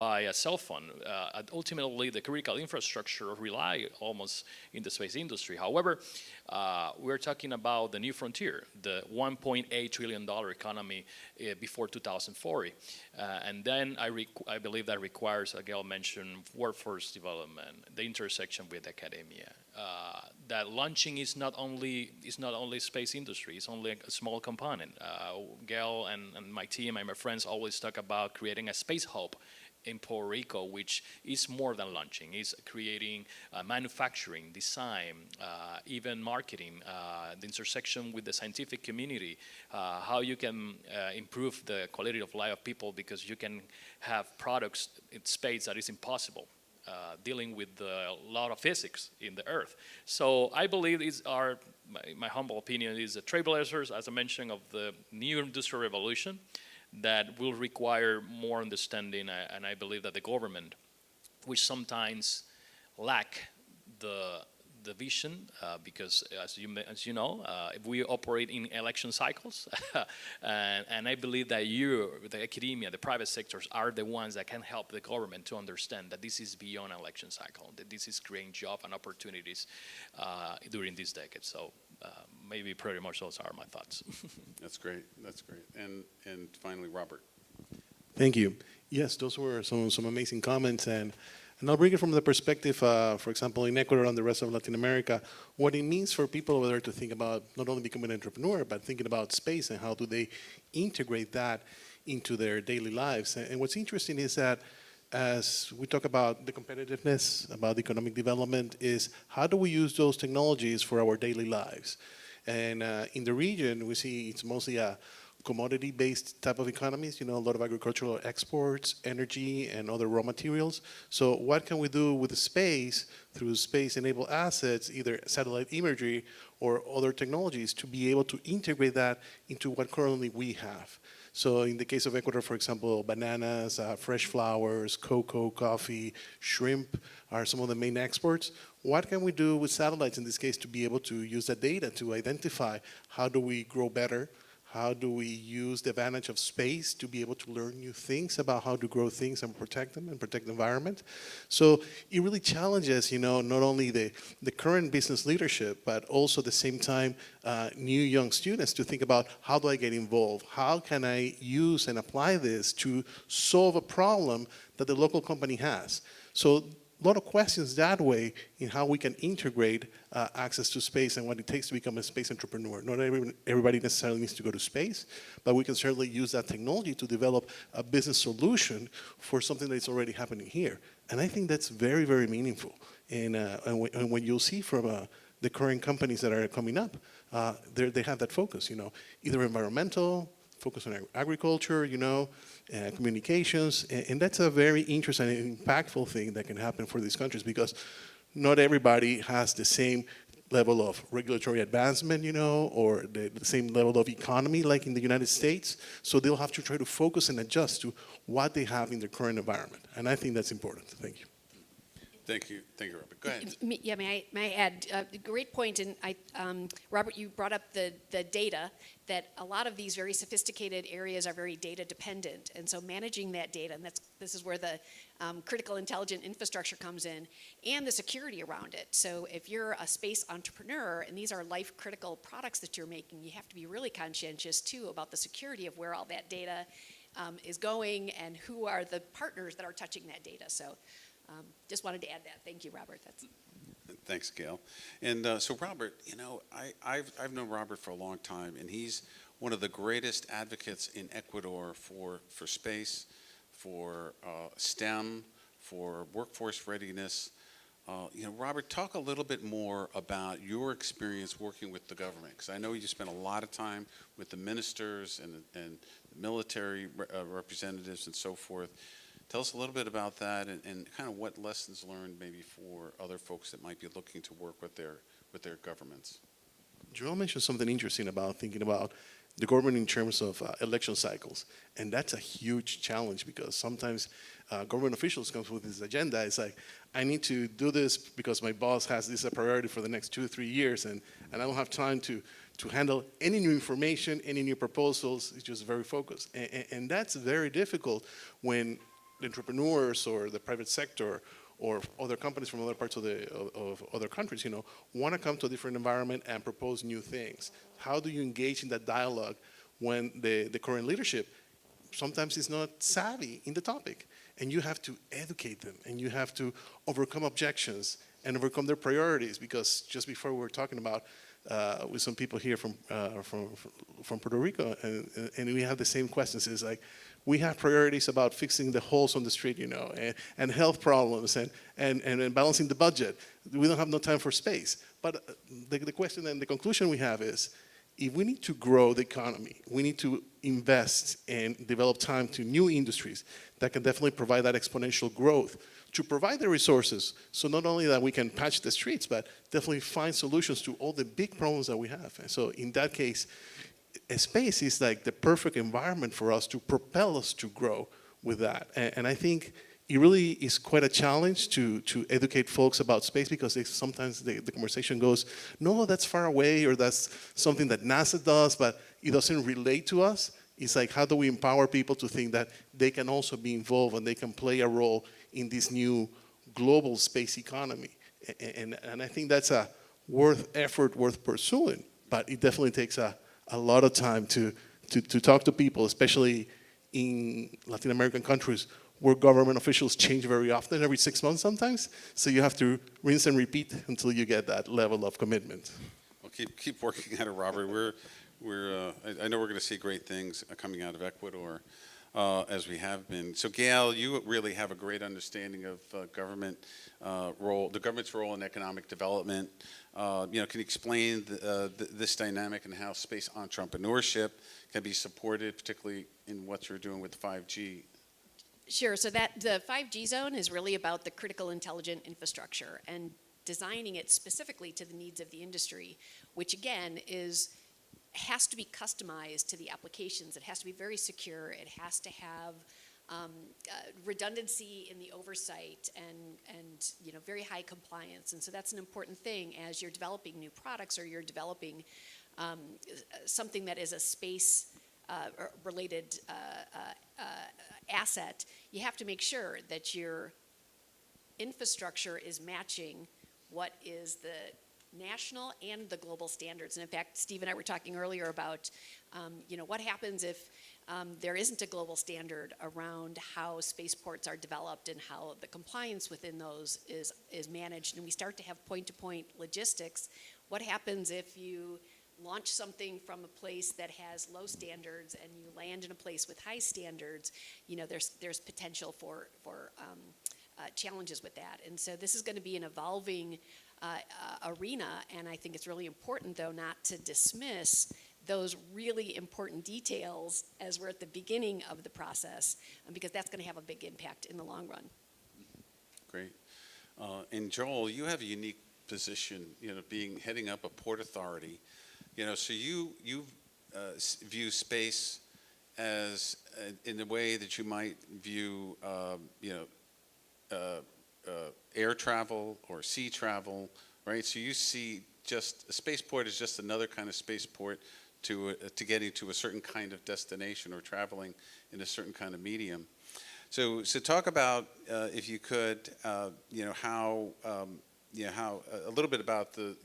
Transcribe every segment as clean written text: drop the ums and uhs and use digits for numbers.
by a cell phone. Ultimately, the critical infrastructure rely almost in the space industry. However, we're talking about the new frontier, the $1.8 trillion economy before 2040. And then I believe that requires, as Gail mentioned, workforce development, the intersection with academia. That launching is not only space industry, it's only a small component. Gail and my team and my friends always talk about creating a space hub in Puerto Rico, which is more than launching. It's creating manufacturing, design, even marketing, the intersection with the scientific community, how you can improve the quality of life of people because you can have products in space that is impossible, dealing with a lot of physics in the Earth. So I believe these are, my humble opinion, is the trailblazers, as I mentioned, of the new industrial revolution that will require more understanding, and I believe that the government, which sometimes lack the vision, because as you know, we operate in election cycles, and I believe that the academia, the private sectors are the ones that can help the government to understand that this is beyond election cycle, that this is creating job and opportunities during this decade. So maybe pretty much those are my thoughts. That's great. That's great. And finally, Robert. Thank you. Yes, those were some amazing comments, and I'll bring it from the perspective, for example, in Ecuador and the rest of Latin America, what it means for people over there to think about not only becoming an entrepreneur, but thinking about space and how do they integrate that into their daily lives. And what's interesting is that as we talk about the competitiveness, about the economic development, is how do we use those technologies for our daily lives? And in the region, we see it's mostly a commodity-based type of economies, a lot of agricultural exports, energy, and other raw materials. So what can we do with the space, through space-enabled assets, either satellite imagery or other technologies, to be able to integrate that into what currently we have? So in the case of Ecuador, for example, bananas, fresh flowers, cocoa, coffee, shrimp are some of the main exports. What can we do with satellites in this case to be able to use that data to identify how do we grow better? How do we use the advantage of space to be able to learn new things about how to grow things and protect them and protect the environment? So it really challenges, not only the current business leadership, but also at the same time, new young students to think about how do I get involved? How can I use and apply this to solve a problem that the local company has? So a lot of questions that way in how we can integrate access to space and what it takes to become a space entrepreneur. Not everybody necessarily needs to go to space, but we can certainly use that technology to develop a business solution for something that's already happening here. And I think that's very, very meaningful. And when you'll see from the current companies that are coming up, they have that focus, either environmental, focus on agriculture, communications, and that's a very interesting and impactful thing that can happen for these countries because not everybody has the same level of regulatory advancement, or the same level of economy like in the United States. So they'll have to try to focus and adjust to what they have in their current environment. And I think that's important. Thank you. Thank you, Robert. Go ahead. Yeah, may I add? Great point. And Robert, you brought up the data, that a lot of these very sophisticated areas are very data dependent. And so managing that data, and this is where the critical intelligent infrastructure comes in, and the security around it. So if you're a space entrepreneur, and these are life critical products that you're making, you have to be really conscientious too about the security of where all that data is going and who are the partners that are touching that data. So just wanted to add that. Thank you, Robert. Thanks, Gail. And so, Robert, I've known Robert for a long time, and he's one of the greatest advocates in Ecuador for space, for STEM, for workforce readiness. Robert, talk a little bit more about your experience working with the government, because I know you spent a lot of time with the ministers and the military representatives and so forth. Tell us a little bit about that and kind of what lessons learned maybe for other folks that might be looking to work with their governments. Joel mentioned something interesting about thinking about the government in terms of election cycles. And that's a huge challenge because sometimes government officials come with this agenda. It's like, I need to do this because my boss has this a priority for the next 2 or 3 years, and I don't have time to handle any new information, any new proposals. It's just very focused. And that's very difficult when the entrepreneurs or the private sector or other companies from other parts of of other countries, want to come to a different environment and propose new things. How do you engage in that dialogue when the current leadership sometimes is not savvy in the topic? And you have to educate them, and you have to overcome objections and overcome their priorities, because just before we were talking about with some people here from Puerto Rico, and we have the same questions. It's like, we have priorities about fixing the holes on the street, and health problems, and balancing the budget. We don't have no time for space. But the question and the conclusion we have is, if we need to grow the economy, we need to invest and develop time to new industries that can definitely provide that exponential growth, to provide the resources, so not only that we can patch the streets, but definitely find solutions to all the big problems that we have. And so in that case, a space is like the perfect environment for us to propel us to grow with that. And I think it really is quite a challenge to educate folks about space, because sometimes the conversation goes, no, that's far away, or that's something that NASA does, but it doesn't relate to us. It's like, how do we empower people to think that they can also be involved and they can play a role in this new global space economy? And I think that's a effort worth pursuing, but it definitely takes a lot of time to talk to people, especially in Latin American countries where government officials change very often, every 6 months sometimes. So you have to rinse and repeat until you get that level of commitment. Well, keep working at it, Robert. I know we're going to see great things coming out of Ecuador, as we have been. So, Gail, you really have a great understanding of the government's role in economic development. Can you explain this dynamic and how space entrepreneurship can be supported, particularly in what you're doing with 5G? Sure. So the 5G zone is really about the critical intelligent infrastructure and designing it specifically to the needs of the industry, which again has to be customized to the applications. It has to be very secure. It has to have redundancy in the oversight and very high compliance. And so that's an important thing as you're developing new products, or you're developing something that is a space related asset. You have to make sure that your infrastructure is matching what is the national and the global standards. And in fact, Steve and I were talking earlier about, what happens if there isn't a global standard around how spaceports are developed and how the compliance within those is managed, and we start to have point-to-point logistics. What happens if you launch something from a place that has low standards and you land in a place with high standards? There's potential for challenges with that. And so this is going to be an evolving arena, and I think it's really important, though, not to dismiss those really important details as we're at the beginning of the process, because that's going to have a big impact in the long run. Great. And Joel, you have a unique position, heading up a port authority. So you view space as in the way that you might view, air travel or sea travel, right? So you see just a spaceport is just another kind of spaceport to getting to a certain kind of destination or traveling in a certain kind of medium. So talk about, if you could, how a little bit about the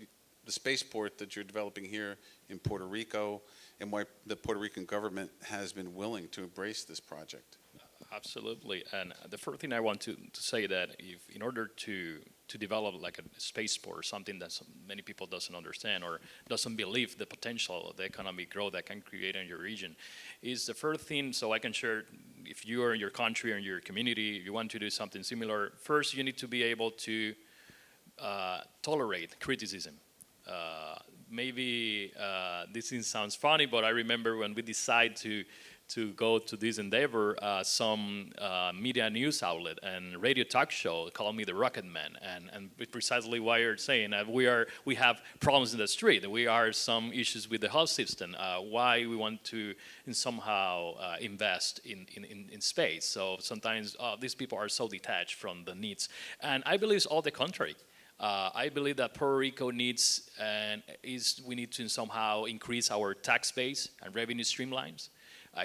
spaceport that you're developing here in Puerto Rico, and why the Puerto Rican government has been willing to embrace this project. Absolutely. And the first thing I want to say that in order to develop like a spaceport, or something that many people doesn't understand or doesn't believe the potential of the economic growth that can create in your region, is the first thing. So I can share, if you are in your country or in your community, you want to do something similar, first you need to be able to tolerate criticism. Maybe this thing sounds funny, but I remember when we decided to go to this endeavor, some media news outlet and radio talk show called me the Rocket Man, and precisely why you're saying we have problems in the street, we are some issues with the health system, why we want to somehow invest in space. So sometimes these people are so detached from the needs, and I believe it's all the contrary. I believe that Puerto Rico needs we need to somehow increase our tax base and revenue streamlines,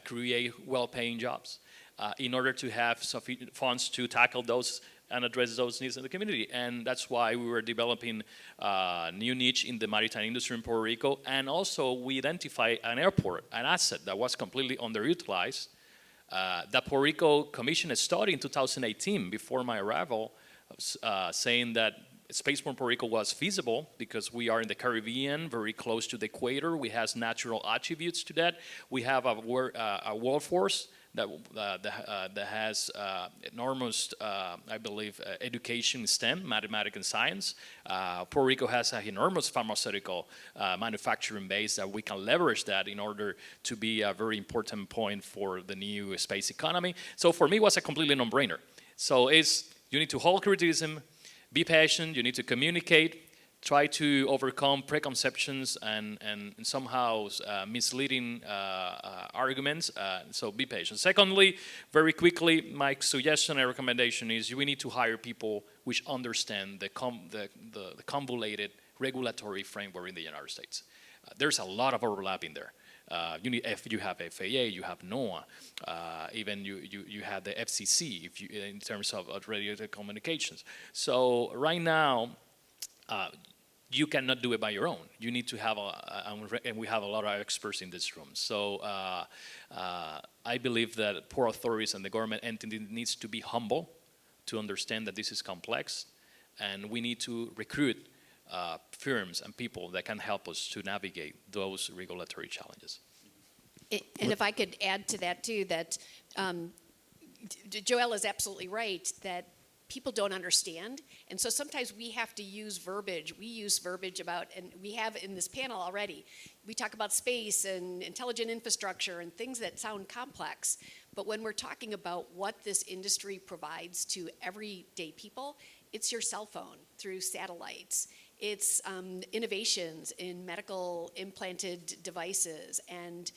create well-paying jobs. in order to have sufficient funds to tackle those and address those needs in the community. And that's why we were developing a new niche in the maritime industry in Puerto Rico. And also we identified an airport, an asset that was completely underutilized. The Puerto Rico commissioned a study in 2018 before my arrival, saying that spaceport Puerto Rico was feasible because we are in the Caribbean, very close to the equator. We have natural attributes to that. We have a workforce that has enormous, I believe, education in STEM, mathematics and science. Puerto Rico has an enormous pharmaceutical manufacturing base that we can leverage that in order to be a very important point for the new space economy. So for me, it was a completely no-brainer. So you need to hold criticism, be patient, you need to communicate, try to overcome preconceptions and somehow misleading arguments, so be patient. Secondly, very quickly, my suggestion and recommendation is we need to hire people which understand the convoluted regulatory framework in the United States. There's a lot of overlap in there. You have FAA, you have NOAA, even you have the FCC in terms of radio communications. So right now, you cannot do it by your own. You need to have and we have a lot of experts in this room. So I believe that port authorities and the government entity needs to be humble to understand that this is complex, and we need to recruit firms and people that can help us to navigate those regulatory challenges. And if I could add to that too, that Joel is absolutely right that people don't understand, and so sometimes we have to use verbiage. We use verbiage about, and we have in this panel already, we talk about space and intelligent infrastructure and things that sound complex, but when we're talking about what this industry provides to everyday people, it's your cell phone through satellites. It's innovations in medical implanted devices, and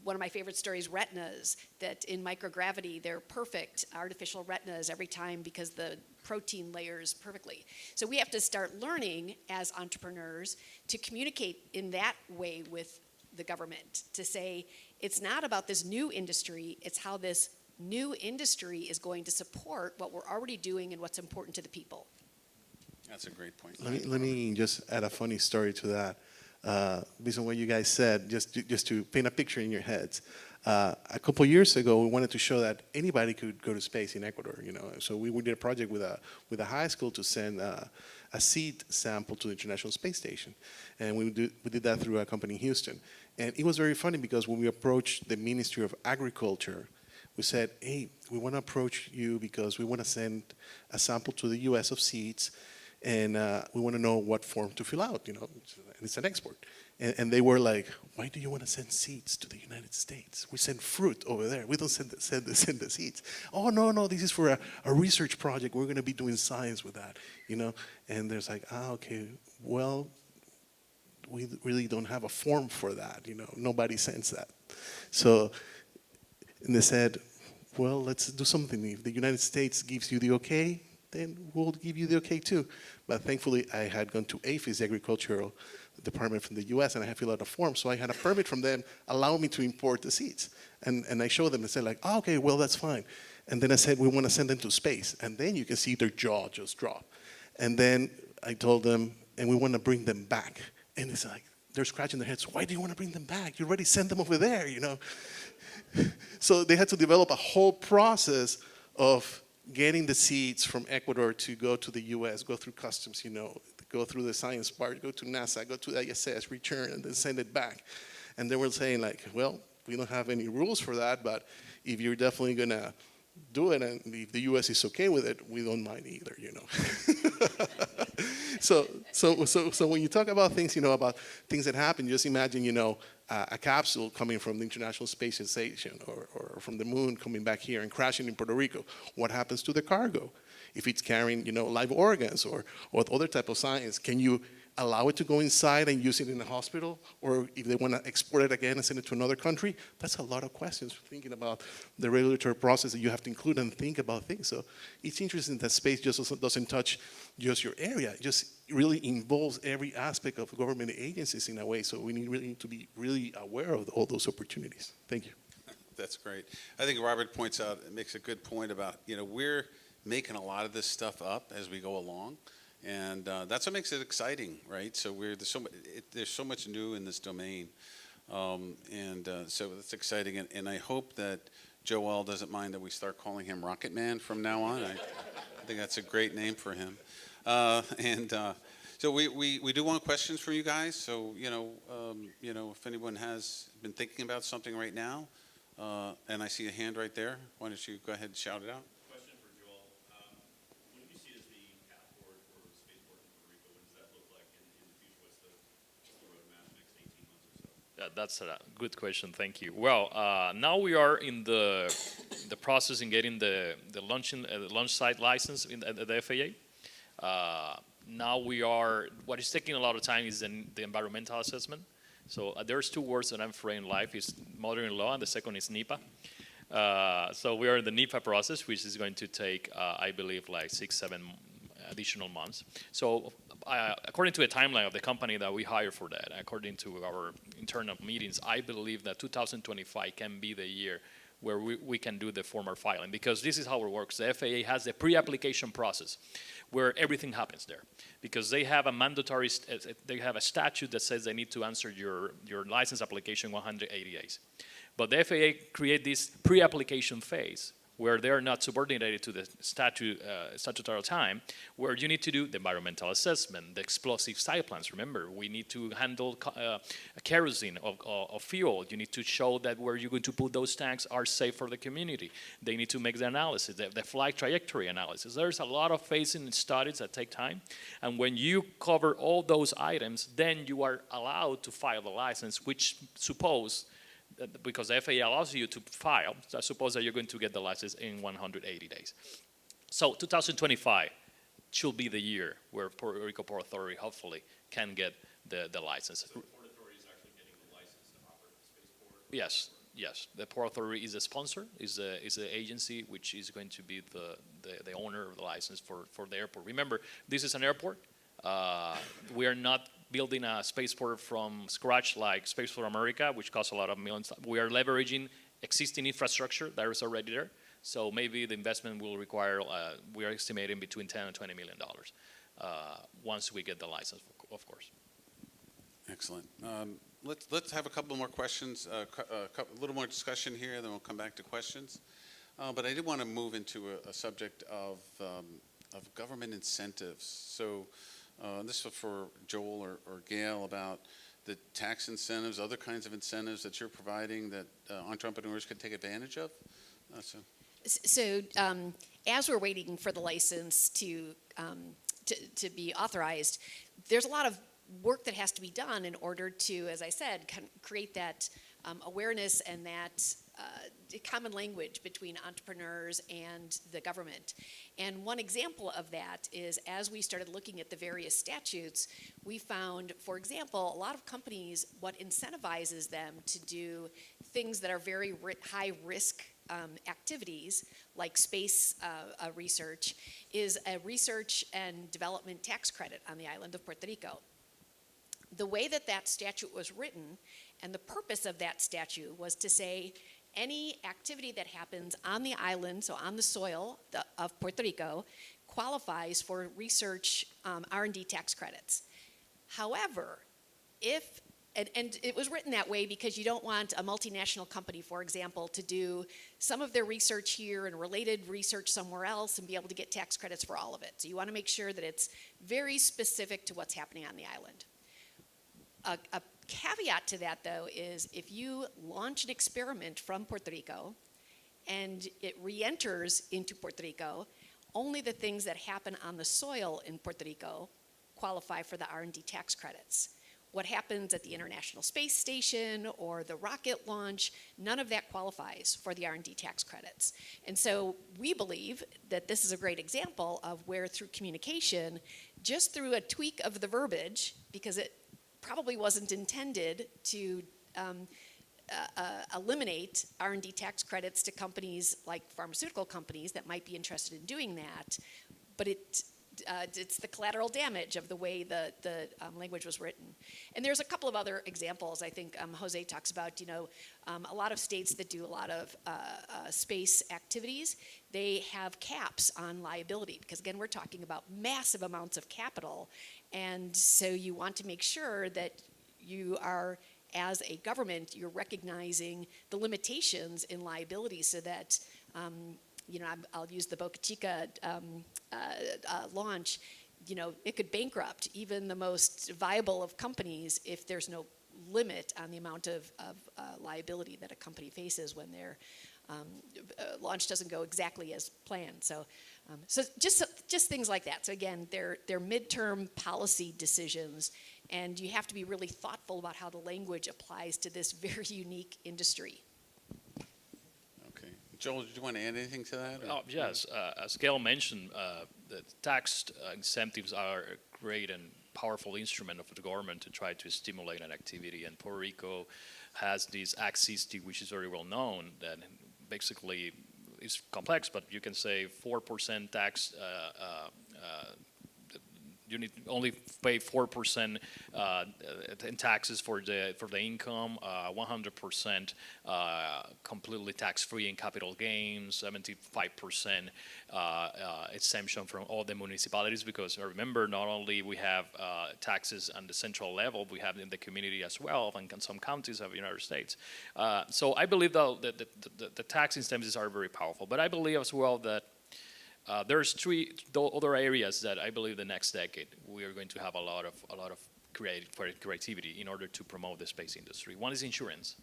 one of my favorite stories, retinas, that in microgravity, they're perfect artificial retinas every time because the protein layers perfectly. So we have to start learning as entrepreneurs to communicate in that way with the government, to say, it's not about this new industry, it's how this new industry is going to support what we're already doing and what's important to the people. That's a great point. Let me just add a funny story to that. Based on what you guys said, just to paint a picture in your heads. A couple years ago, we wanted to show that anybody could go to space in Ecuador. So we did a project with a high school to send a seed sample to the International Space Station, and we did that through a company in Houston. And it was very funny because when we approached the Ministry of Agriculture, we said, hey, we want to approach you because we want to send a sample to the U.S. of seeds, and we want to know what form to fill out, and it's an export. And they were like, why do you want to send seeds to the United States? We send fruit over there. We don't send the seeds. Oh, no, this is for a research project. We're going to be doing science with that, And there's like, okay, well, we really don't have a form for that, Nobody sends that. So, and they said, well, let's do something. If the United States gives you the okay, then we'll give you the okay too. But thankfully, I had gone to APHIS, Agricultural Department from the US, and I had filled out a form. So I had a permit from them allowing me to import the seeds. And I showed them and said like, oh, okay, well, that's fine. And then I said, we want to send them to space. And then you can see their jaw just drop. And then I told them, and we want to bring them back. And it's like, they're scratching their heads. Why do you want to bring them back? You already sent them over there, So they had to develop a whole process of getting the seeds from Ecuador to go to the US, go through customs, go through the science part, go to NASA, go to ISS, return, and then send it back. And they were saying like, well, we don't have any rules for that, but if you're definitely gonna do it, and if the US is okay with it, we don't mind either, So when you talk about things, about things that happen, just imagine, a capsule coming from the International Space Station or from the moon coming back here and crashing in Puerto Rico. What happens to the cargo? If it's carrying, live organs or other type of science, can you allow it to go inside and use it in a hospital? Or if they want to export it again and send it to another country? That's a lot of questions thinking about the regulatory process that you have to include and think about things. So it's interesting that space just doesn't touch just your area. It just really involves every aspect of government agencies in a way. So we really need to be really aware of all those opportunities. Thank you. That's great. I think Robert makes a good point about, we're making a lot of this stuff up as we go along. And that's what makes it exciting, right? So there's so much new in this domain. So that's exciting. And I hope that Joel doesn't mind that we start calling him Rocket Man from now on. I think that's a great name for him. So we do want questions from you guys. So, if anyone has been thinking about something right now, and I see a hand right there, why don't you go ahead and shout it out? Question for Joel. What do you see as the path forward for spaceport in Puerto Rico? What does that look like in the future? What's the roadmap next 18 months or so? That's a good question. Thank you. Well, now we are in the process in getting the launch site license at the FAA. Now what is taking a lot of time is the environmental assessment. So there's two words that I'm afraid in life is mother-in-law, and the second is NEPA. So we are in the NEPA process, which is going to take, I believe, like 6-7 additional months. So according to a timeline of the company that we hire for that, according to our internal meetings, I believe that 2025 can be the year where we can do the formal filing, because this is how it works. The FAA has a pre-application process where everything happens there, because they have a statute that says they need to answer your license application 180 days. But the FAA create this pre-application phase where they're not subordinated to the statutory time, where you need to do the environmental assessment, the explosive site plans. Remember, we need to handle kerosene of fuel. You need to show that where you're going to put those tanks are safe for the community. They need to make the analysis, the flight trajectory analysis. There's a lot of phases and studies that take time. And when you cover all those items, then you are allowed to file the license, which because the FAA allows you to file, so I suppose that you're going to get the license in 180 days. So 2025 should be the year where Puerto Rico Port Authority hopefully can get the license. So the Port Authority is actually getting the license to operate the spaceport? Yes. The Port Authority is a sponsor, is an agency which is going to be the owner of the license for the airport. Remember, this is an airport. We are not building a spaceport from scratch like Space for America, which costs a lot of millions. We are leveraging existing infrastructure that is already there. So maybe the investment will require, we are estimating between $10 and $20 million once we get the license, of course. Excellent. Let's have a couple more questions, a little more discussion here, then we'll come back to questions. But I did want to move into a subject of government incentives. So this is for Joel or Gail about the tax incentives, other kinds of incentives that you're providing that entrepreneurs could take advantage of. So as we're waiting for the license to be authorized, there's a lot of work that has to be done in order to, as I said, create that awareness and that common language between entrepreneurs and the government. And one example of that is, as we started looking at the various statutes, we found, for example, a lot of companies, what incentivizes them to do things that are very high risk activities, like space research, is a research and development tax credit on the island of Puerto Rico. The way that statute was written, and the purpose of that statute, was to say any activity that happens on the island, so on the soil of Puerto Rico, qualifies for research R&D tax credits. However, and it was written that way because you don't want a multinational company, for example, to do some of their research here and related research somewhere else and be able to get tax credits for all of it. So you want to make sure that it's very specific to what's happening on the island. A caveat to that, though, is if you launch an experiment from Puerto Rico and it re-enters into Puerto Rico, only the things that happen on the soil in Puerto Rico qualify for the R&D tax credits. What happens at the International Space Station or the rocket launch, none of that qualifies for the R&D tax credits. And so we believe that this is a great example of where, through communication, just through a tweak of the verbiage, because it probably wasn't intended to eliminate R&D tax credits to companies like pharmaceutical companies that might be interested in doing that, but it it's the collateral damage of the way the language was written. And there's a couple of other examples. I think Jose talks about, a lot of states that do a lot of space activities, they have caps on liability because, again, we're talking about massive amounts of capital. And so you want to make sure that you are, as a government, you're recognizing the limitations in liability so that I'll use the Boca Chica launch. It could bankrupt even the most viable of companies if there's no limit on the amount of liability that a company faces when their launch doesn't go exactly as planned. So just things like that. So again, they're midterm policy decisions, and you have to be really thoughtful about how the language applies to this very unique industry. Joel, did you want to add anything to that? Yes, as Gail mentioned, the tax incentives are a great and powerful instrument of the government to try to stimulate an activity. And Puerto Rico has this Act 60, which is very well known, that basically is complex, but you can say 4% tax. You need only pay 4% in taxes for the income, 100% completely tax-free in capital gains, 75% exemption from all the municipalities. Because remember, not only we have taxes on the central level, we have in the community as well, and some counties of the United States. So I believe that the tax incentives are very powerful. But I believe as well that there's three other areas that I believe the next decade we are going to have a lot of creativity in order to promote the space industry. One is insurance.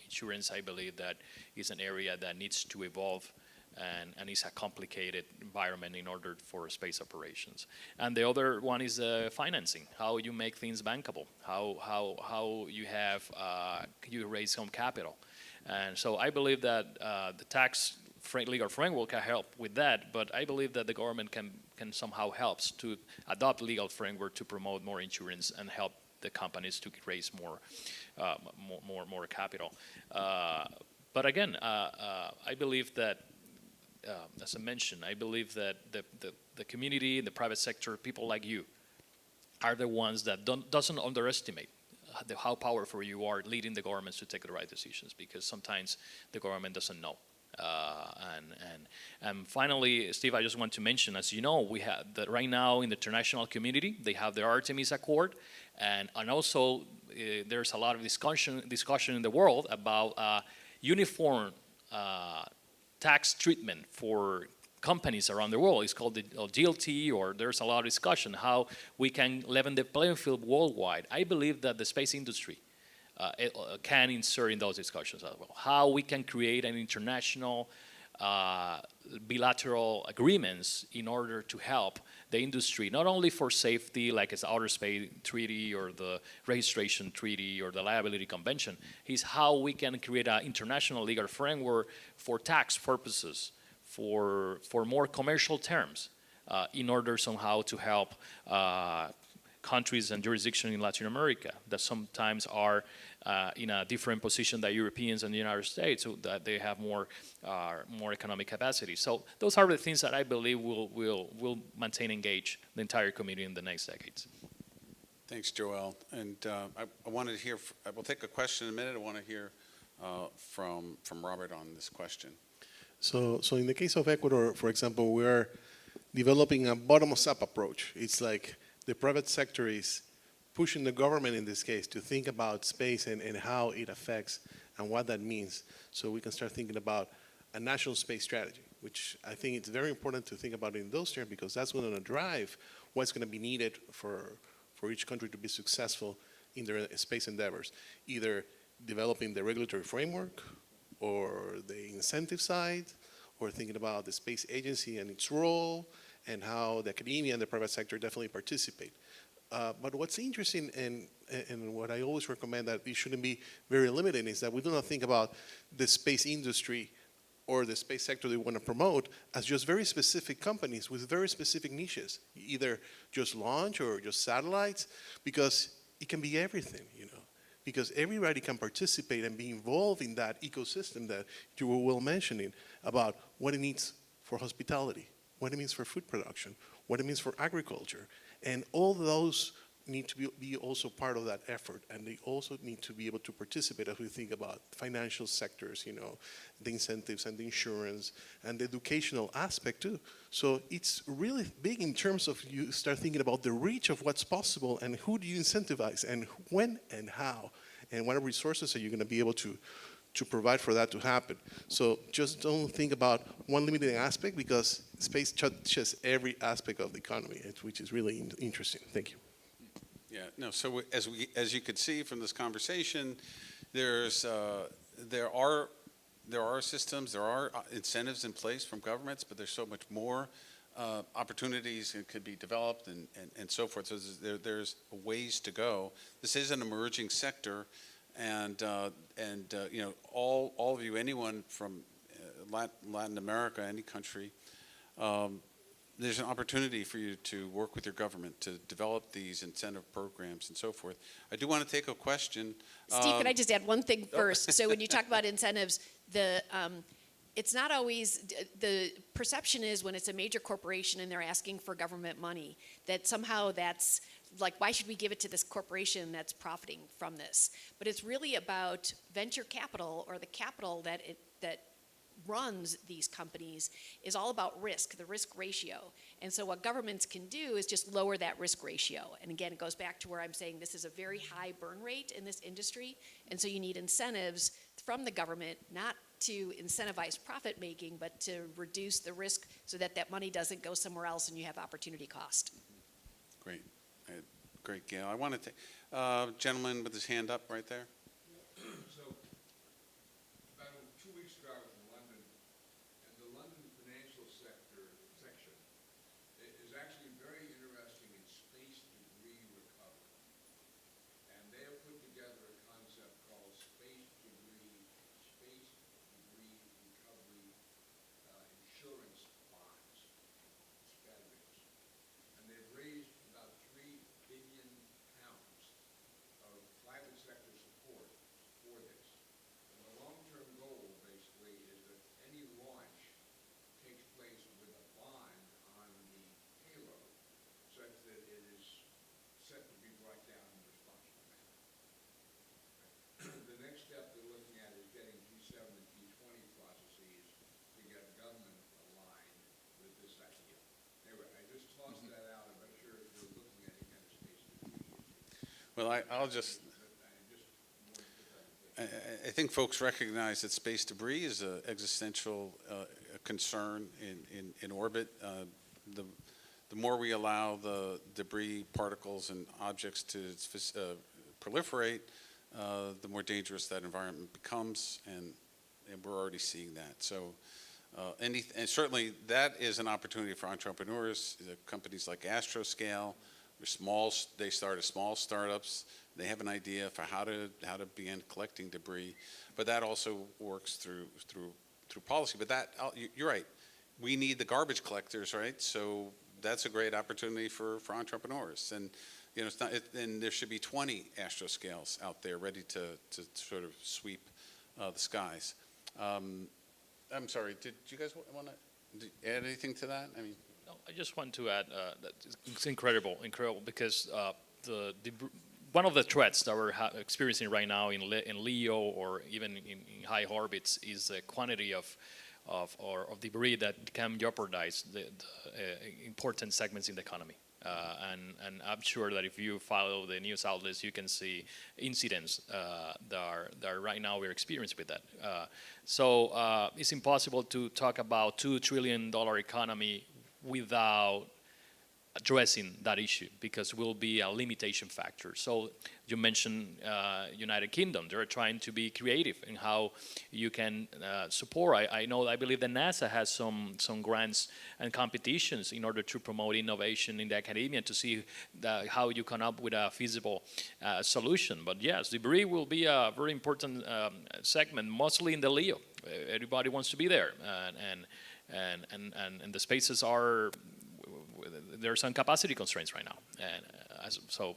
Insurance, I believe, that is an area that needs to evolve, and is a complicated environment in order for space operations. And the other one is financing. How you make things bankable. How you have you raise some capital. And so I believe that the tax legal framework can help with that, but I believe that the government can somehow helps to adopt legal framework to promote more insurance and help the companies to raise more capital. But again, I believe that, as I mentioned, I believe that the community, the private sector, people like you, are the ones that doesn't underestimate how powerful you are leading the governments to take the right decisions, because sometimes the government doesn't know. And finally, Steve, I just want to mention, as you know, we have that right now in the international community, they have the Artemis Accord, and also there's a lot of discussion in the world about uniform tax treatment for companies around the world. It's called the GLT, or there's a lot of discussion how we can level the playing field worldwide. I believe that the space industry can insert in those discussions as well. How we can create an international bilateral agreements in order to help the industry, not only for safety, like it's Outer Space Treaty or the Registration Treaty or the Liability Convention, is how we can create an international legal framework for tax purposes, for more commercial terms, in order somehow to help countries and jurisdictions in Latin America that sometimes are in a different position than Europeans and the United States, so that they have more economic capacity. So those are the things that I believe will maintain engaged the entire community in the next decades. Thanks, Joel. And I wanted to hear. We'll take a question in a minute. I want to hear from Robert on this question. So in the case of Ecuador, for example, we're developing a bottom-up approach. It's like the private sector is pushing the government in this case to think about space and how it affects and what that means. So we can start thinking about a national space strategy, which I think it's very important to think about in those terms, because that's going to drive what's going to be needed for each country to be successful in their space endeavors, either developing the regulatory framework or the incentive side, or thinking about the space agency and its role, and how the academia and the private sector definitely participate. But what's interesting, and what I always recommend that it shouldn't be very limited, is that we do not think about the space industry or the space sector they want to promote as just very specific companies with very specific niches, either just launch or just satellites, because it can be everything, because everybody can participate and be involved in that ecosystem that you were well mentioning about what it needs for hospitality, what it means for food production, what it means for agriculture. And all those need to be also part of that effort, and they also need to be able to participate as we think about financial sectors, the incentives and the insurance and the educational aspect too. So it's really big in terms of you start thinking about the reach of what's possible and who do you incentivize and when and how and what resources are you going to be able to provide for that to happen. So just don't think about one limiting aspect, because space touches every aspect of the economy, which is really interesting. Thank you. Yeah, no, so as you could see from this conversation, there are systems, there are incentives in place from governments, but there's so much more opportunities that could be developed and so forth. So there's ways to go. This is an emerging sector, and all of you, anyone from Latin America, any country, there's an opportunity for you to work with your government to develop these incentive programs and so forth. I do want to take a question. Steve, could I just add one thing first? So when you talk about incentives, it's not always, the perception is when it's a major corporation and they're asking for government money, that somehow that's like, why should we give it to this corporation that's profiting from this? But it's really about venture capital, or the capital that runs these companies is all about risk, the risk ratio. And so what governments can do is just lower that risk ratio. And again, it goes back to where I'm saying this is a very high burn rate in this industry. And so you need incentives from the government, not to incentivize profit making, but to reduce the risk so that that money doesn't go somewhere else and you have opportunity cost. Great. Great, Gail. I want to take, gentleman with his hand up right there. So, about 2 weeks ago, I was in London, and the London financial sector section is actually very interesting in space debris recovery. And they have put together a concept called space debris recovery insurance bonds, SPADBIs. And they've raised about £3 billion of private sector support for this. And the long-term goal, basically, is that any launch takes place with a bond on the payload, such that it is set to be brought down in a responsible manner. The next step they're looking at is getting G7 and G20 processes to get government aligned with this idea. Anyway, I just tossed that out. I'm not sure if you're looking at any kind of space debris issue. Well, I'll just, I think folks recognize that space debris is an existential concern in orbit. The more we allow the debris, particles, and objects to proliferate, the more dangerous that environment becomes, and we're already seeing that. So, and certainly that is an opportunity for entrepreneurs. Companies like Astroscale, they start as small startups. They have an idea for how to begin collecting debris, but that also works through policy. But you're right. We need the garbage collectors, right? So that's a great opportunity for entrepreneurs. And it's not. And there should be 20 Astroscales out there ready to sort of sweep the skies. I'm sorry. Did you guys want to add anything to that? I mean. No, I just want to add that it's incredible because one of the threats that we're experiencing right now in LEO or even in high orbits is the quantity of debris that can jeopardize the important segments in the economy. And I'm sure that if you follow the news outlets, you can see incidents that are right now we're experiencing with that. So it's impossible to talk about $2 trillion economy without addressing that issue, because it will be a limitation factor. So you mentioned United Kingdom. They're trying to be creative in how you can support. I believe that NASA has some grants and competitions in order to promote innovation in the academia to see how you come up with a feasible solution. But yes, debris will be a very important segment, mostly in the LEO. Everybody wants to be there, and the spaces there's some capacity constraints right now, and so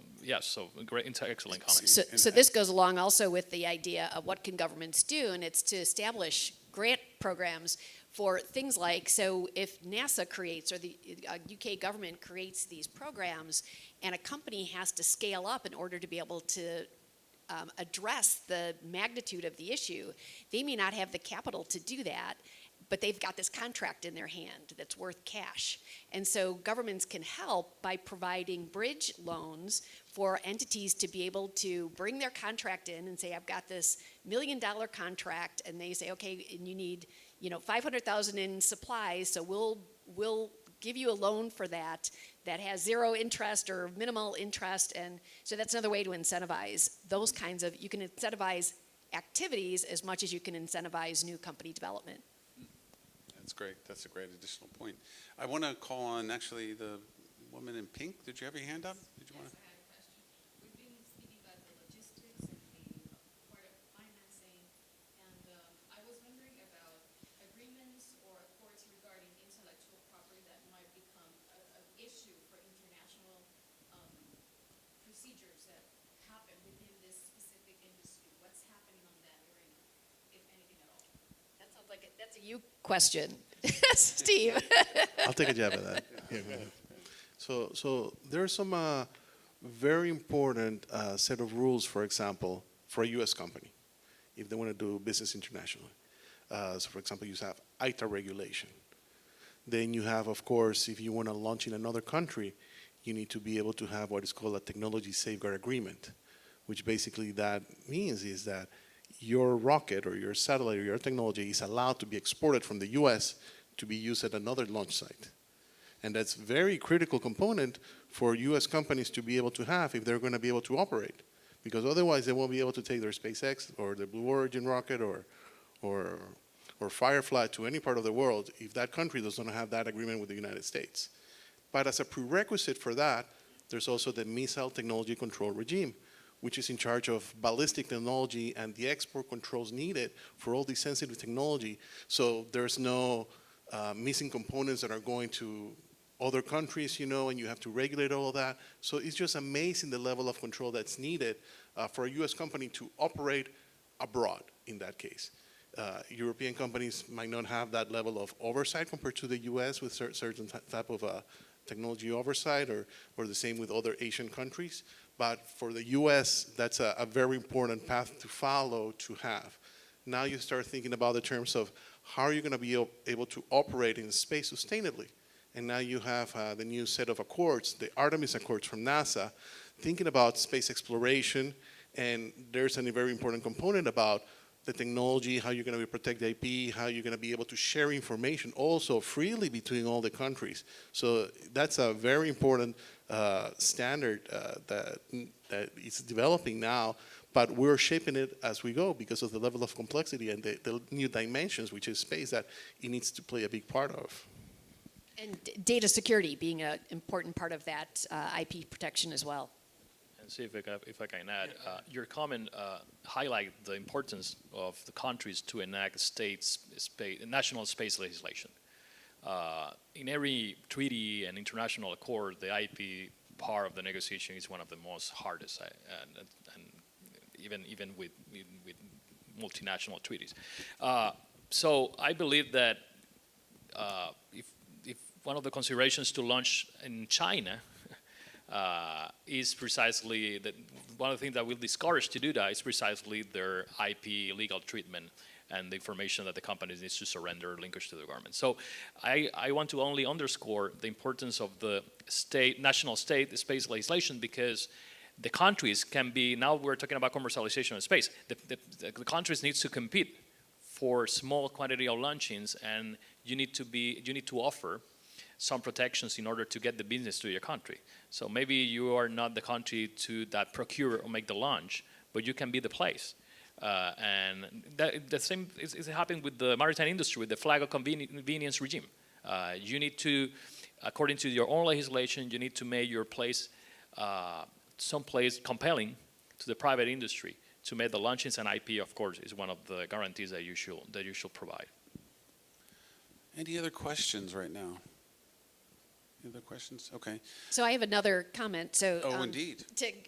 great, excellent comment. So this goes along also with the idea of what can governments do, and it's to establish grant programs for things like, so if NASA creates or the UK government creates these programs and a company has to scale up in order to be able to address the magnitude of the issue, they may not have the capital to do that, but they've got this contract in their hand that's worth cash. And so governments can help by providing bridge loans for entities to be able to bring their contract in and say, I've got this $1 million contract, and they say, okay, and you need, 500,000 in supplies, so we'll give you a loan for that has zero interest or minimal interest. And so that's another way to incentivize those kinds of, you can incentivize activities as much as you can incentivize new company development. That's great. That's a great additional point. I want to call on actually the woman in pink. Did you have your hand up? Did you want to? I had a question. We've been speaking about the logistics and the part of financing, and I was wondering about agreements or accords regarding intellectual property that might become an issue for international procedures that happen within this specific industry. What's happening on that arena, if anything at all? That sounds like that's a you question, Steve. I'll take a jab at that. Yeah, go ahead. So there's some very important set of rules, for example, for a U.S. company, if they want to do business internationally. So for example, you have ITA regulation. Then you have, of course, if you want to launch in another country, you need to be able to have what is called a technology safeguard agreement, which basically that means is that your rocket or your satellite or your technology is allowed to be exported from the U.S. to be used at another launch site. And that's a very critical component for U.S. companies to be able to have if they're going to be able to operate. Because otherwise they won't be able to take their SpaceX or the Blue Origin rocket or Firefly to any part of the world if that country does not have that agreement with the United States. But as a prerequisite for that, there's also the Missile Technology Control Regime, which is in charge of ballistic technology and the export controls needed for all these sensitive technology. So there's no missing components that are going to other countries, and you have to regulate all of that. So it's just amazing the level of control that's needed for a U.S. company to operate abroad in that case. European companies might not have that level of oversight compared to the U.S. with certain type of technology oversight or the same with other Asian countries. But for the U.S., that's a very important path to follow to have. Now you start thinking about the terms of how are you going to be able to operate in space sustainably? And now you have the new set of accords, the Artemis Accords from NASA, thinking about space exploration. And there's a very important component about the technology, how you're going to protect the IP, how you're going to be able to share information also freely between all the countries. So that's a very important standard that is developing now, but we're shaping it as we go because of the level of complexity and the new dimensions, which is space, that it needs to play a big part of. And data security being an important part of that IP protection as well. And see if I can add, your comment highlight the importance of the countries to enact national space legislation. In every treaty and international accord, the IP part of the negotiation is one of the most hardest, and even with multinational treaties. So I believe that if one of the considerations to launch in China is precisely that one of the things that will discourage to do that is precisely their IP legal treatment and the information that the companies needs to surrender linkage to the government. So I want to only underscore the importance of the national state space legislation, because the countries can be, now we're talking about commercialization of space, the countries needs to compete for small quantity of launchings, and you need to offer some protections in order to get the business to your country. So maybe you are not the country that procure or make the launch, but you can be the place. And the same is happening with the maritime industry, with the flag of convenience regime. You need to, according to your own legislation, you need to make your place someplace compelling to the private industry to make the launchings, and IP, of course, is one of the guarantees that you should provide. Any other questions right now? Any other questions? Okay. So I have another comment. So Indeed.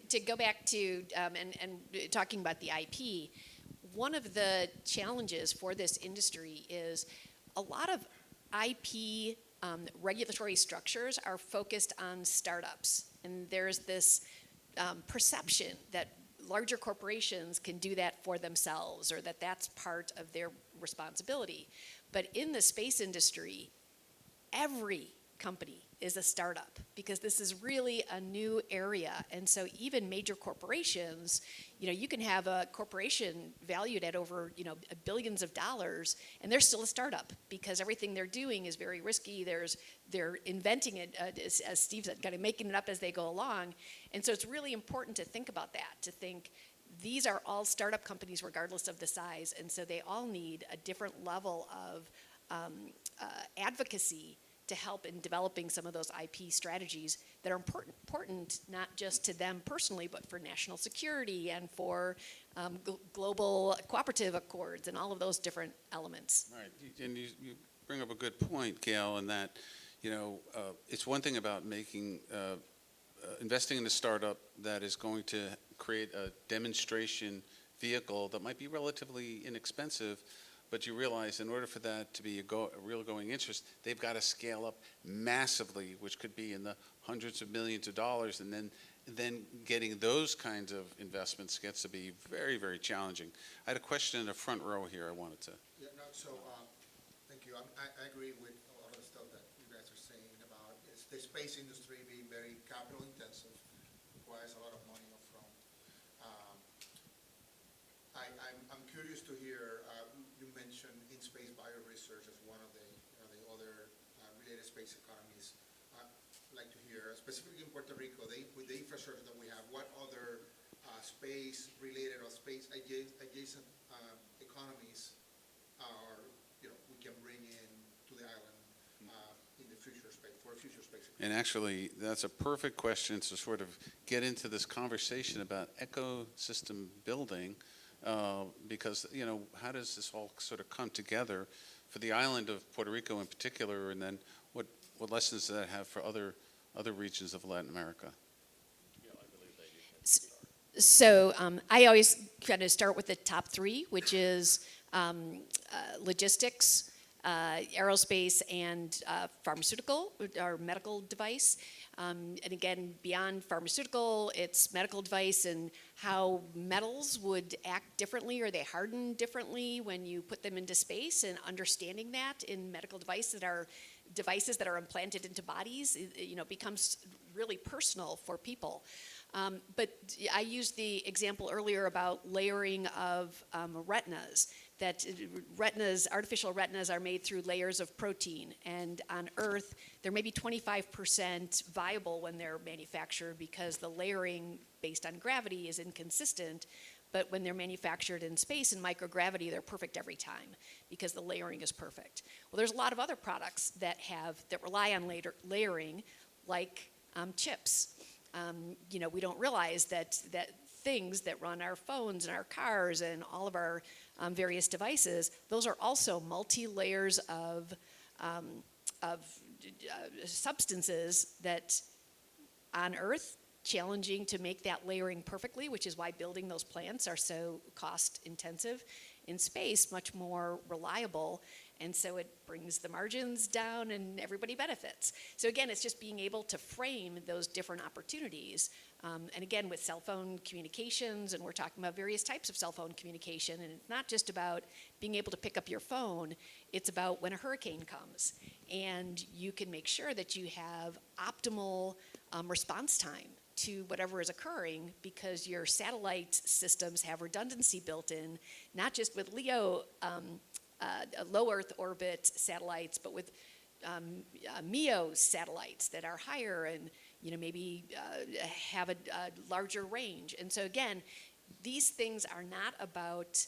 To go back to and talking about the IP, one of the challenges for this industry is a lot of IP regulatory structures are focused on startups. And there's this perception that larger corporations can do that for themselves, or that that's part of their responsibility. But in the space industry, every company is a startup, because this is really a new area. And so even major corporations, you can have a corporation valued at over, billions of dollars, and they're still a startup, because everything they're doing is very risky. They're inventing it, as Steve said, kind of making it up as they go along. And so it's really important to think about that, to think these are all startup companies regardless of the size. And so they all need a different level of advocacy to help in developing some of those IP strategies that are important not just to them personally, but for national security and for global cooperative accords and all of those different elements. Right, and you bring up a good point, Gail, in that, it's one thing about investing in a startup that is going to create a demonstration vehicle that might be relatively inexpensive, but you realize in order for that to be a real going interest, they've got to scale up massively, which could be in the hundreds of millions of dollars, and then getting those kinds of investments gets to be very, very challenging. I had a question in the front row here I wanted to. Yeah, no, so, thank you. I agree with a lot of the stuff that you guys are saying about the space industry being very capital intensive, requires a lot of money upfront. I'm curious to hear, you mentioned in-space bioresearch as one of the other related space economies. I'd like to hear, specifically in Puerto Rico, with the infrastructure that we have, what other space-related or space-adjacent economies are, we can bring in to the island in the future space, for a future space economy. And actually, that's a perfect question to sort of get into this conversation about ecosystem building, because, how does this all sort of come together for the island of Puerto Rico in particular, and then what lessons does that have for other regions of Latin America? So I always kind of start with the top three, which is logistics, aerospace, and pharmaceutical or medical device. And again, beyond pharmaceutical, it's medical device and how metals would act differently, or they harden differently when you put them into space, and understanding that in medical devices that are implanted into bodies, becomes really personal for people. But I used the example earlier about layering of retinas. That artificial retinas are made through layers of protein, and on Earth they're maybe 25% viable when they're manufactured, because the layering based on gravity is inconsistent. But when they're manufactured in space in microgravity, they're perfect every time, because the layering is perfect. Well, there's a lot of other products that rely on layering, like chips. We don't realize that things that run our phones and our cars and all of our various devices, those are also multi-layers of substances that on Earth, challenging to make that layering perfectly, which is why building those plants are so cost intensive. In space, much more reliable, and so it brings the margins down and everybody benefits. So again, it's just being able to frame those different opportunities. And again, with cell phone communications, and we're talking about various types of cell phone communication, and it's not just about being able to pick up your phone, it's about when a hurricane comes, and you can make sure that you have optimal response time to whatever is occurring, because your satellite systems have redundancy built in, not just with LEO, low Earth orbit satellites, but with MEO satellites that are higher and maybe have a larger range. And so again, these things are not about,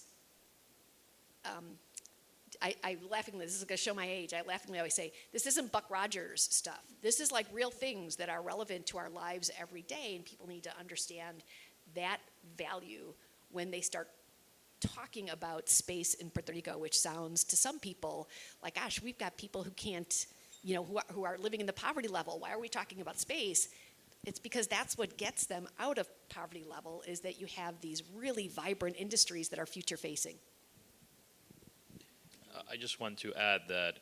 I laughingly, this is going to show my age, I laughingly always say, this isn't Buck Rogers stuff. This is like real things that are relevant to our lives every day, and people need to understand that value when they start talking about space in Puerto Rico, which sounds to some people like, gosh, we've got people who can't, who are living in the poverty level. Why are we talking about space? It's because that's what gets them out of poverty level, is that you have these really vibrant industries that are future facing. I just want to add that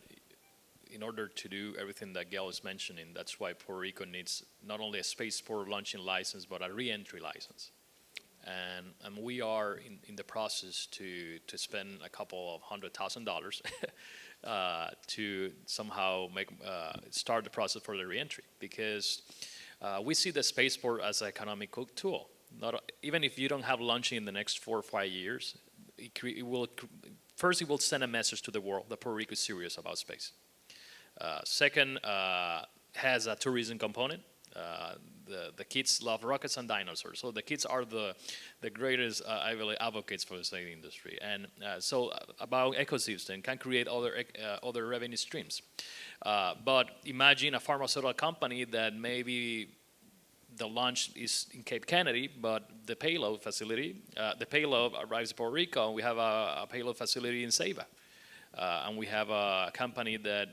in order to do everything that Gail is mentioning, that's why Puerto Rico needs not only a spaceport launching license, but a re-entry license. And we are in the process to spend a couple of $100,000 to somehow start the process for the re-entry, because we see the spaceport as an economic tool. Even if you don't have launching in the next 4 or 5 years, it will send a message to the world that Puerto Rico is serious about space. Second, has a tourism component. The kids love rockets and dinosaurs, so the kids are the greatest, I believe, advocates for the space industry. And so about ecosystem can create other revenue streams. But imagine a pharmaceutical company that maybe the launch is in Cape Kennedy, but the payload arrives in Puerto Rico, and we have a payload facility in Ceiba. And we have a company that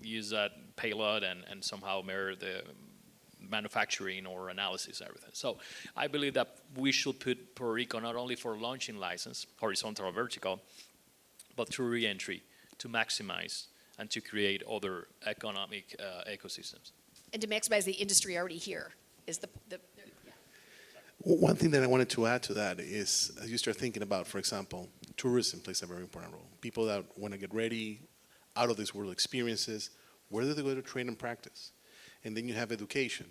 use that payload and somehow mirror the manufacturing or analysis, everything. So I believe that we should put Puerto Rico not only for launching license, horizontal or vertical, but through re-entry to maximize and to create other economic ecosystems. And to maximize the industry already here is the One thing that I wanted to add to that is, as you start thinking about, for example, tourism plays a very important role. People that want to get ready, out of this world experiences, where do they go to train and practice? And then you have education.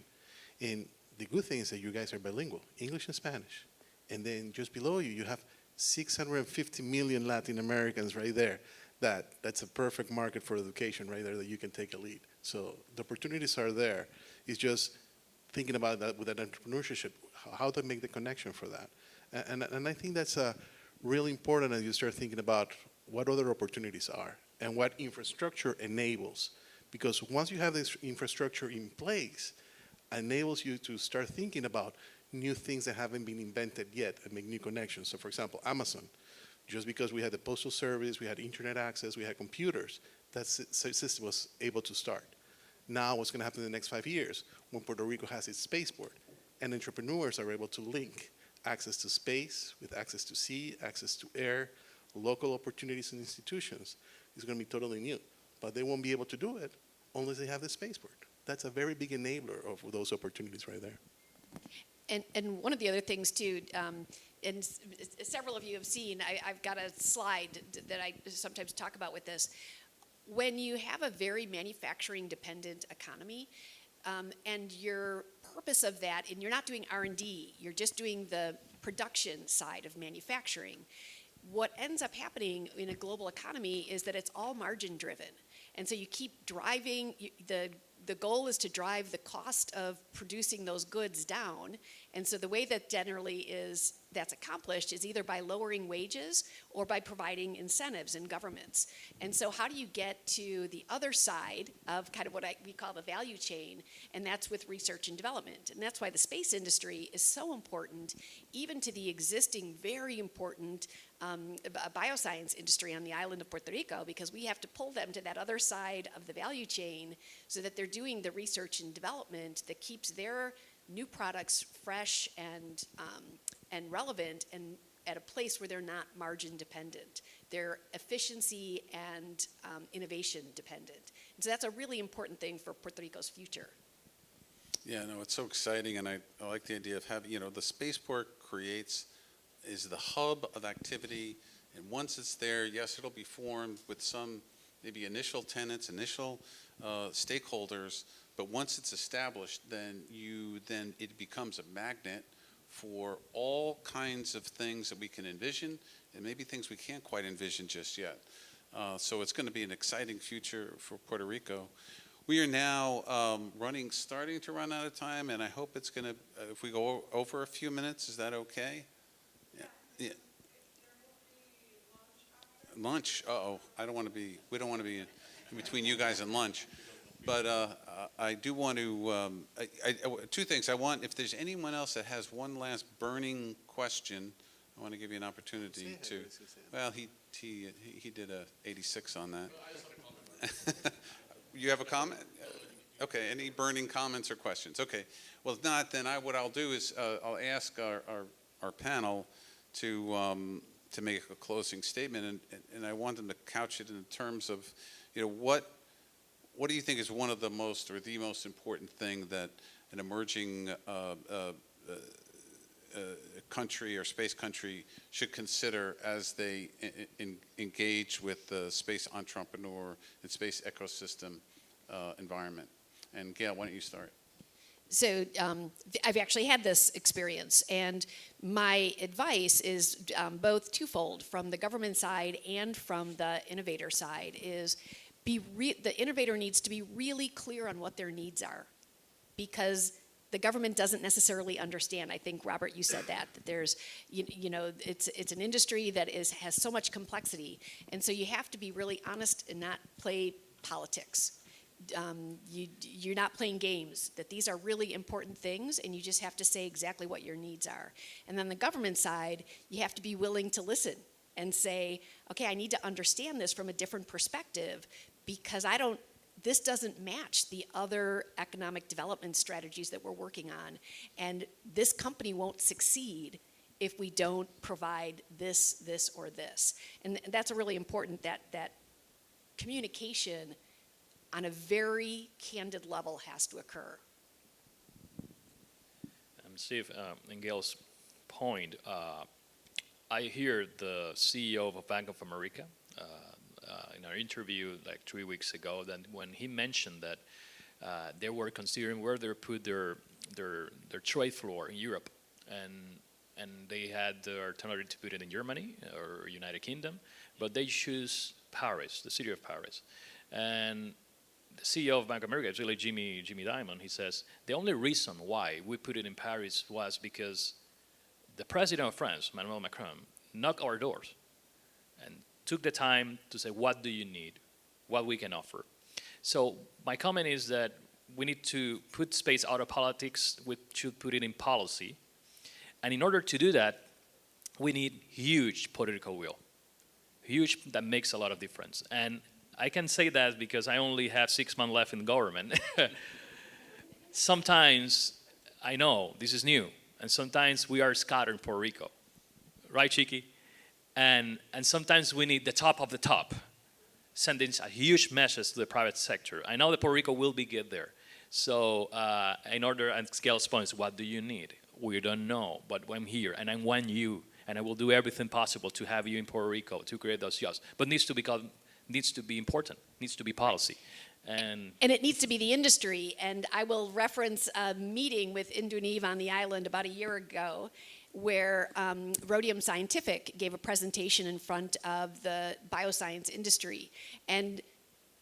And the good thing is that you guys are bilingual, English and Spanish. And then just below you, you have 650 million Latin Americans right there. That's a perfect market for education right there that you can take a lead. So the opportunities are there. It's just thinking about that with that entrepreneurship, how to make the connection for that. And I think that's really important as you start thinking about what other opportunities are and what infrastructure enables. Because once you have this infrastructure in place, enables you to start thinking about new things that haven't been invented yet and make new connections. So for example, Amazon, just because we had the postal service, we had internet access, we had computers, that system was able to start. Now what's going to happen in the next 5 years when Puerto Rico has its spaceport and entrepreneurs are able to link access to space with access to sea, access to air, local opportunities and institutions is going to be totally new. But they won't be able to do it unless they have the spaceport. That's a very big enabler of those opportunities right there. And one of the other things too, and several of you have seen, I've got a slide that I sometimes talk about with this. When you have a very manufacturing dependent economy, and your purpose of that, and you're not doing R&D, you're just doing the production side of manufacturing, what ends up happening in a global economy is that it's all margin driven. And so you keep driving, the goal is to drive the cost of producing those goods down. And so the way that generally that's accomplished is either by lowering wages or by providing incentives in governments. And so how do you get to the other side of kind of what we call the value chain? And that's with research and development. And that's why the space industry is so important, even to the existing very important bioscience industry on the island of Puerto Rico, because we have to pull them to that other side of the value chain so that they're doing the research and development that keeps their new products fresh and relevant and at a place where they're not margin dependent. They're efficiency and innovation dependent. And so that's a really important thing for Puerto Rico's future. Yeah, no, it's so exciting, and I like the idea of having, the spaceport is the hub of activity, and once it's there, yes, it'll be formed with some maybe initial tenants, initial stakeholders, but once it's established, then it becomes a magnet for all kinds of things that we can envision, and maybe things we can't quite envision just yet. So it's going to be an exciting future for Puerto Rico. We are now starting to run out of time, and I hope it's going to, if we go over a few minutes, is that okay? Yeah. Lunch? Uh-oh, we don't want to be in between you guys and lunch. But I do want to, two things. If there's anyone else that has one last burning question, I want to give you an opportunity to. Well, he did a 86 on that. You have a comment? Okay, any burning comments or questions? Okay, well, if not, then what I'll do is I'll ask our panel to to make a closing statement, and I want them to couch it in terms of, what do you think is one of the most or the most important thing that an emerging country or space country should consider as they engage with the space entrepreneur and space ecosystem environment? And Gail, why don't you start? So I've actually had this experience, and my advice is both twofold, from the government side and from the innovator side, is the innovator needs to be really clear on what their needs are, because the government doesn't necessarily understand. I think, Robert, you said that there's, it's an industry that has so much complexity, and so you have to be really honest and not play politics. You're not playing games, that these are really important things, and you just have to say exactly what your needs are. And then the government side, you have to be willing to listen and say, okay, I need to understand this from a different perspective, because this doesn't match the other economic development strategies that we're working on. And this company won't succeed if we don't provide this, or this. And that's a really important, that communication on a very candid level has to occur. Steve, in Gail's point, I hear the CEO of Bank of America in our interview like 3 weeks ago, that when he mentioned that they were considering where they put their trade floor in Europe, and they had the alternative to put it in Germany or United Kingdom, but they choose Paris, the city of Paris. And the CEO of Bank of America, it's really Jimmy Dimon, he says, the only reason why we put it in Paris was because the president of France, Emmanuel Macron, knocked our doors and took the time to say, what do you need, what we can offer. So my comment is that we need to put space out of politics, we should put it in policy. And in order to do that, we need huge political will, huge, that makes a lot of difference. And I can say that because I only have 6 months left in government. Sometimes, I know this is new, and sometimes we are scattered in Puerto Rico, right, Chiqui? And sometimes we need the top of the top, sending a huge message to the private sector. I know that Puerto Rico will be get there. So in order, and Gail's point is, what do you need? We don't know, but I'm here, and I want you, and I will do everything possible to have you in Puerto Rico to create those jobs. But needs to be important, needs to be policy. And it needs to be the industry. And I will reference a meeting with Induneve on the island about a year ago, where Rhodium Scientific gave a presentation in front of the bioscience industry. And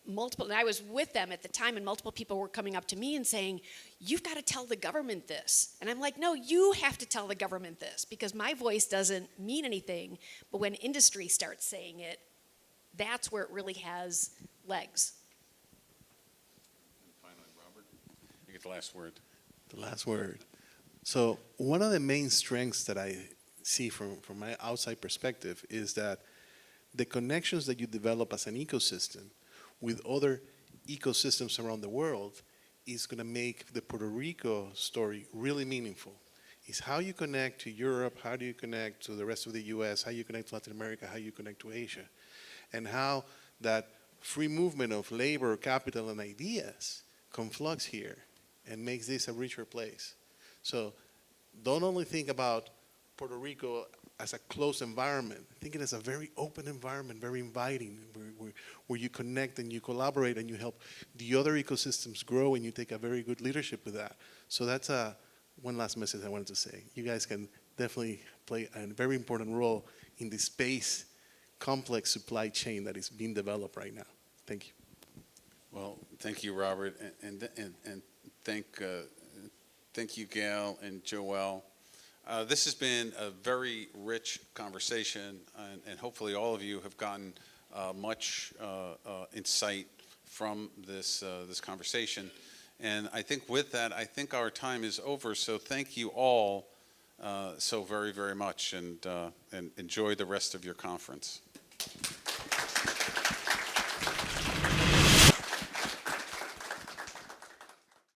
I was with them at the time, and multiple people were coming up to me and saying, you've got to tell the government this. And I'm like, no, you have to tell the government this, because my voice doesn't mean anything. But when industry starts saying it, that's where it really has legs. And finally, Robert, you get the last word. The last word. So one of the main strengths that I see from my outside perspective is that the connections that you develop as an ecosystem with other ecosystems around the world is going to make the Puerto Rico story really meaningful. It's how you connect to Europe, how do you connect to the rest of the US, how you connect to Latin America, how you connect to Asia, and how that free movement of labor, capital, and ideas conflux here and makes this a richer place. So don't only think about Puerto Rico as a closed environment. Think it as a very open environment, very inviting, where you connect and you collaborate and you help the other ecosystems grow, and you take a very good leadership with that. So that's one last message I wanted to say. You guys can definitely play a very important role in the space complex supply chain that is being developed right now. Thank you. Well, thank you, Robert, and thank you, Gail and Joelle. This has been a very rich conversation, and hopefully all of you have gotten much insight from this conversation. And I think with that, I think our time is over. So thank you all so very, very much, and enjoy the rest of your conference.